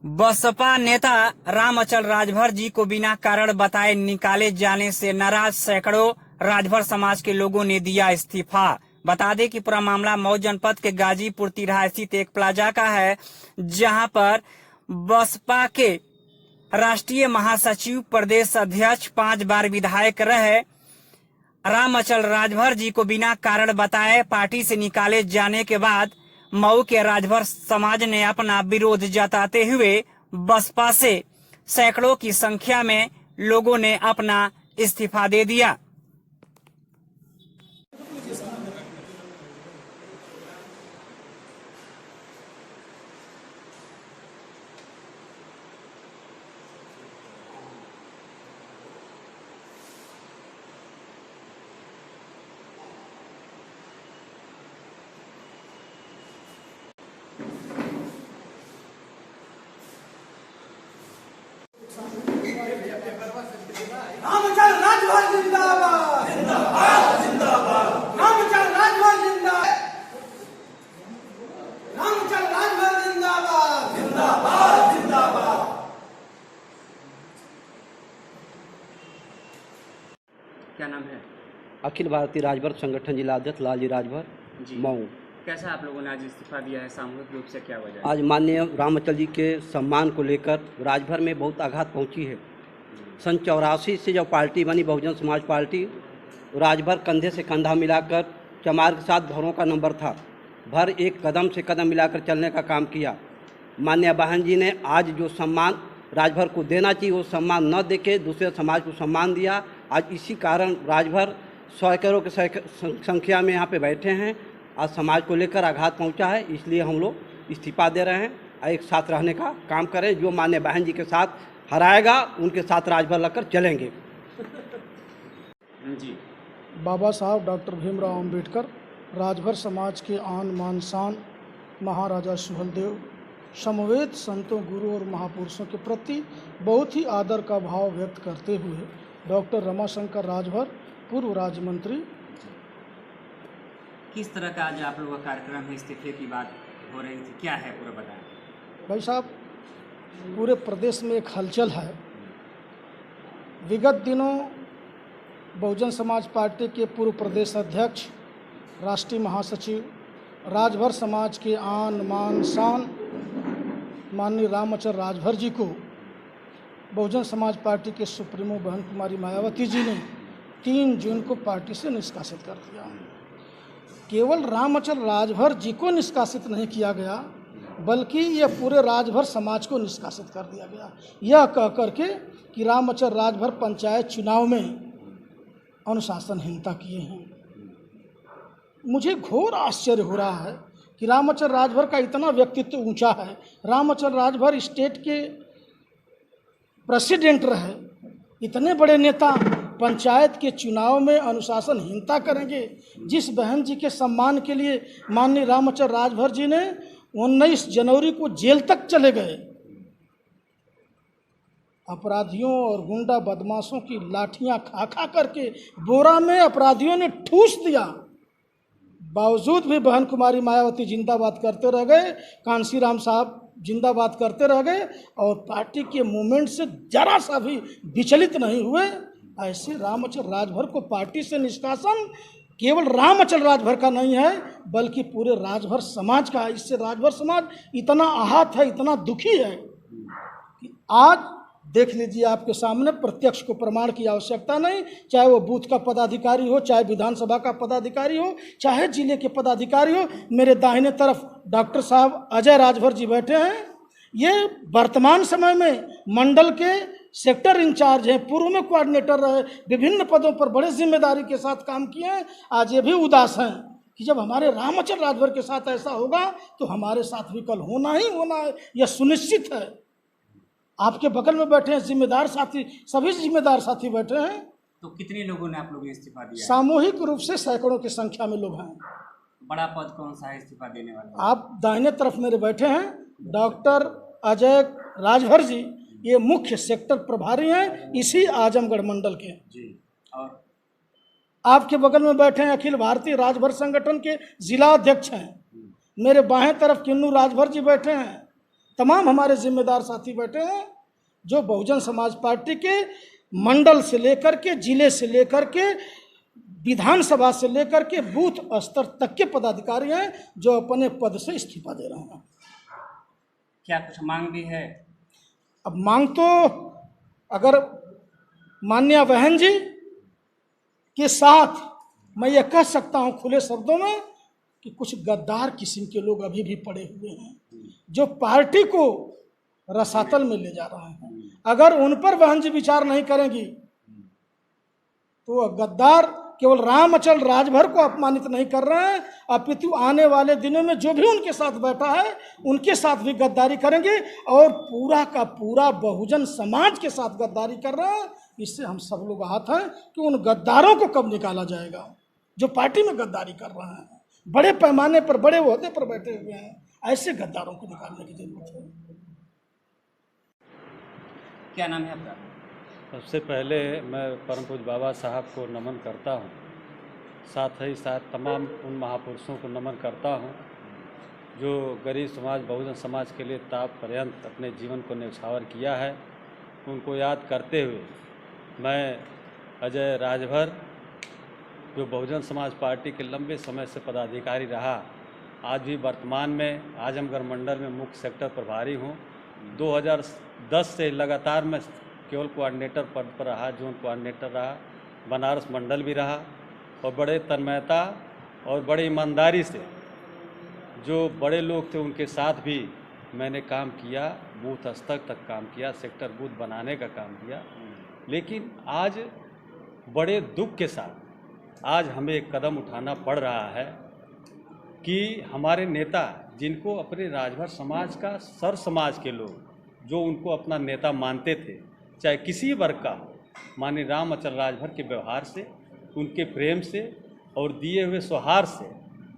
बसपा नेता रामअचल राजभर जी को बिना कारण बताए निकाले जाने से नाराज सैकड़ों राजभर समाज के लोगों ने दिया इस्तीफा। बता दें कि पूरा मामला मऊ जनपद के गाजीपुर तिराहा स्थित एक प्लाजा का है, जहां पर बसपा के राष्ट्रीय महासचिव, प्रदेश अध्यक्ष, 5 बार विधायक रहे रामअचल राजभर जी को बिना कारण बताए पार्टी से निकाले जाने के बाद मऊ के राजभर समाज ने अपना विरोध जताते हुए बसपा से सैकड़ों की संख्या में लोगों ने अपना इस्तीफा दे दिया। रामअचल राजभर जिंदाबाद जिंदाबाद जिंदाबाद। रामअचल राजभर जिंदाबाद रामअचल राजभर जिंदाबाद जिंदाबाद जिंदाबाद। क्या नाम है? अखिल भारतीय राजभर संगठन जिला अध्यक्ष लालजी राजभर, मऊ। कैसा आप लोगों ने आज इस्तीफा दिया है सामूहिक रूप से, क्या वजह? आज माननीय रामअचल जी के सम्मान को लेकर राजभर में बहुत आघात पहुंची है। सन 84 से जब पार्टी बनी बहुजन समाज पार्टी, राजभर कंधे से कंधा मिलाकर चमार के साथ भरों का नंबर था, भर एक कदम से कदम मिलाकर चलने का काम किया। माननीय बहन जी ने आज जो सम्मान राजभर को देना चाहिए वो सम्मान न देके दूसरे समाज को सम्मान दिया। आज इसी कारण राजभर सैकड़ों की संख्या में यहाँ पे बैठे हैं। आज समाज को लेकर आघात पहुँचा है, इसलिए हम लोग इस्तीफा दे रहे हैं। एक साथ रहने का काम करें, जो माननीय बहन जी के साथ हराएगा उनके साथ राजभर लगकर चलेंगे। जी। बाबा साहब डॉक्टर भीमराव अंबेडकर राजभर समाज के आन मान शान महाराजा सुहेलदेव समवेत संतों, गुरु और महापुरुषों के प्रति बहुत ही आदर का भाव व्यक्त करते हुए डॉक्टर रमाशंकर राजभर, पूर्व राज्य मंत्री। किस तरह का आज आप लोगों का कार्यक्रम है? इस्तीफे की बात हो रही थी, क्या है पूरा बताएं। भाई साहब, पूरे प्रदेश में एक हलचल है। विगत दिनों बहुजन समाज पार्टी के पूर्व प्रदेश अध्यक्ष, राष्ट्रीय महासचिव, राजभर समाज के आन मान शान माननीय रामअचल राजभर जी को बहुजन समाज पार्टी के सुप्रीमो बहन कुमारी मायावती जी ने 3 जून को पार्टी से निष्कासित कर दिया। केवल रामअचल राजभर जी को निष्कासित नहीं किया गया, बल्कि यह पूरे राजभर समाज को निष्कासित कर दिया गया, यह कह करके कि रामअचल राजभर पंचायत चुनाव में अनुशासनहीनता किए हैं। मुझे घोर आश्चर्य हो रहा है कि रामअचल राजभर का इतना व्यक्तित्व ऊंचा है। रामअचल राजभर स्टेट के प्रेसिडेंट रहे, इतने बड़े नेता पंचायत के चुनाव में अनुशासनहीनता करेंगे। जिस बहन जी के सम्मान के लिए माननीय रामअचल राजभर जी ने 19 जनवरी को जेल तक चले गए, अपराधियों और गुंडा बदमाशों की लाठियां खा खा करके बोरा में अपराधियों ने ठूस दिया, बावजूद भी बहन कुमारी मायावती जिंदाबाद करते रह गए, कांशीराम साहब जिंदाबाद करते रह गए और पार्टी के मूवमेंट से जरा सा भी विचलित नहीं हुए। ऐसे रामअचल राजभर को पार्टी से निष्कासन केवल रामअचल राजभर का नहीं है, बल्कि पूरे राजभर समाज का है। इससे राजभर समाज इतना आहत है, इतना दुखी है कि आज देख लीजिए आपके सामने, प्रत्यक्ष को प्रमाण की आवश्यकता नहीं, चाहे वो बूथ का पदाधिकारी हो, चाहे विधानसभा का पदाधिकारी हो, चाहे जिले के पदाधिकारी हो। मेरे दाहिने तरफ डॉक्टर साहब अजय राजभर जी बैठे हैं। ये वर्तमान समय में मंडल के सेक्टर इंचार्ज हैं, पूर्व में कोऑर्डिनेटर रहे, विभिन्न पदों पर बड़े जिम्मेदारी के साथ काम किए हैं। आज ये भी उदास हैं कि जब हमारे रामअचल राजभर के साथ ऐसा होगा तो हमारे साथ भी कल होना ही होना है, यह सुनिश्चित है। आपके बगल में बैठे हैं जिम्मेदार साथी, सभी जिम्मेदार साथी बैठे हैं। तो कितने लोगों ने आप लोगों ने इस्तीफा दिया? सामूहिक रूप से सैकड़ों की संख्या में लोग हैं। बड़ा पद कौन सा है इस्तीफा देने वाला? आप दाहिने तरफ मेरे बैठे हैं डॉक्टर अजय राजभर जी, ये मुख्य सेक्टर प्रभारी हैं इसी आजमगढ़ मंडल के जी। और आपके बगल में बैठे हैं अखिल भारतीय राजभर संगठन के जिला अध्यक्ष हैं। मेरे बाएं तरफ किन्नू राजभर जी बैठे हैं तमाम हमारे जिम्मेदार साथी बैठे हैं जो बहुजन समाज पार्टी के मंडल से लेकर के, जिले से लेकर के, विधानसभा से लेकर के बूथ स्तर तक के पदाधिकारी हैं जो अपने पद से इस्तीफा दे रहे हैं। क्या कुछ मांग भी है? अब मांग तो अगर माननीय बहन जी के साथ मैं ये कह सकता हूँ खुले शब्दों में कि कुछ गद्दार किस्म के लोग अभी भी पड़े हुए हैं जो पार्टी को रसातल में ले जा रहे हैं। अगर उन पर बहन जी विचार नहीं करेंगी तो गद्दार केवल राम अचल राजभर को अपमानित नहीं कर रहे हैं, अपितु आने वाले दिनों में जो भी उनके साथ बैठा है उनके साथ भी गद्दारी करेंगे और पूरा का पूरा बहुजन समाज के साथ गद्दारी कर रहे हैं। इससे हम सब लोग आहत हैं कि उन गद्दारों को कब निकाला जाएगा जो पार्टी में गद्दारी कर रहे हैं, बड़े पैमाने पर, बड़े ओहदे पर बैठे हुए हैं। ऐसे गद्दारों को निकालने की जरूरत है। क्या नाम है आपका? सबसे पहले मैं परम पूज्य बाबा साहब को नमन करता हूँ, साथ ही साथ तमाम उन महापुरुषों को नमन करता हूँ जो गरीब समाज, बहुजन समाज के लिए ताप पर्यंत अपने जीवन को न्यौछावर किया है। उनको याद करते हुए मैं अजय राजभर, जो बहुजन समाज पार्टी के लंबे समय से पदाधिकारी रहा, आज भी वर्तमान में आजमगढ़ मंडल में मुख्य सेक्टर प्रभारी हूँ। 2010 से लगातार मैं केवल कोऑर्डिनेटर पद पर रहा, जोन कोऑर्डिनेटर रहा, बनारस मंडल भी रहा और बड़े तन्मयता और बड़े ईमानदारी से जो बड़े लोग थे उनके साथ भी मैंने काम किया, बूथ स्तर तक काम किया, सेक्टर बूथ बनाने का काम किया। लेकिन आज बड़े दुख के साथ आज हमें एक कदम उठाना पड़ रहा है कि हमारे नेता, जिनको अपने राजभर समाज का, सर समाज के लोग जो उनको अपना नेता मानते थे, चाहे किसी वर्ग का, माननीय राम अचल राजभर के व्यवहार से, उनके प्रेम से और दिए हुए सौहार्द से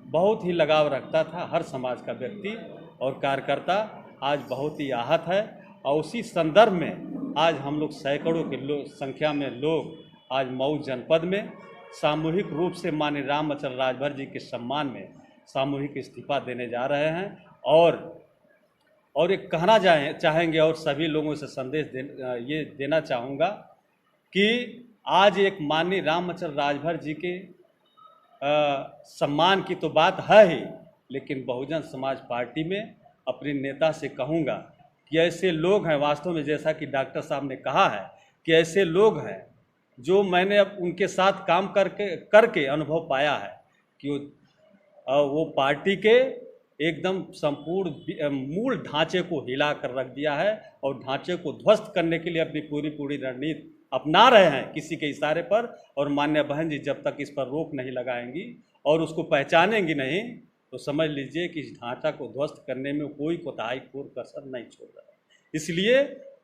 बहुत ही लगाव रखता था हर समाज का व्यक्ति और कार्यकर्ता, आज बहुत ही आहत है। और उसी संदर्भ में आज हम लोग सैकड़ों के संख्या में लोग आज मऊ जनपद में सामूहिक रूप से माननीय राम अचल राजभर जी के सम्मान में सामूहिक इस्तीफा देने जा रहे हैं। और एक कहना चाहेंगे और सभी लोगों से संदेश ये देना चाहूँगा कि आज एक माननीय राम अचल राजभर जी के सम्मान की तो बात है ही, लेकिन बहुजन समाज पार्टी में अपने नेता से कहूँगा कि ऐसे लोग हैं, वास्तव में जैसा कि डॉक्टर साहब ने कहा है कि ऐसे लोग हैं जो मैंने अब उनके साथ काम करके अनुभव पाया है कि वो पार्टी के एकदम संपूर्ण मूल ढांचे को हिला कर रख दिया है और ढांचे को ध्वस्त करने के लिए अपनी पूरी रणनीति अपना रहे हैं किसी के इशारे पर। और माननीय बहन जी जब तक इस पर रोक नहीं लगाएंगी और उसको पहचानेंगी नहीं तो समझ लीजिए कि इस ढांचा को ध्वस्त करने में कोई कोताही, कोई कसर नहीं छोड़ रहा है। इसलिए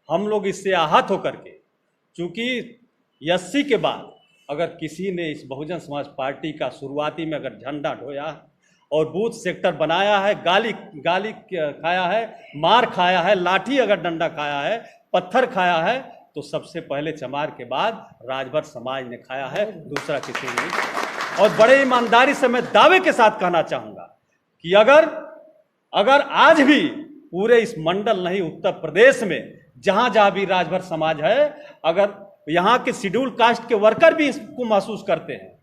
हम लोग इससे आहत होकर के, चूँकि 80 के बाद अगर किसी ने इस बहुजन समाज पार्टी का शुरुआती में अगर झंडा ढोया और बूथ सेक्टर बनाया है, गाली खाया है, मार खाया है, लाठी अगर डंडा खाया है, पत्थर खाया है, तो सबसे पहले चमार के बाद राजभर समाज ने खाया है, दूसरा किसी ने नहीं। और बड़े ईमानदारी से मैं दावे के साथ कहना चाहूँगा कि अगर आज भी पूरे इस मंडल नहीं, उत्तर प्रदेश में जहाँ जहाँ भी राजभर समाज है, अगर यहाँ के शेड्यूल कास्ट के वर्कर भी इसको महसूस करते हैं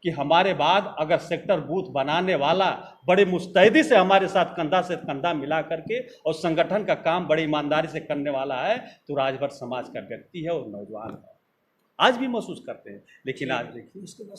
कि हमारे बाद अगर सेक्टर बूथ बनाने वाला बड़े मुस्तैदी से हमारे साथ कंधा से कंधा मिला करके और संगठन का काम बड़ी ईमानदारी से करने वाला है तो राजभर समाज का व्यक्ति है और नौजवान है। आज भी महसूस करते हैं। लेकिन आज देखिए इसके बाद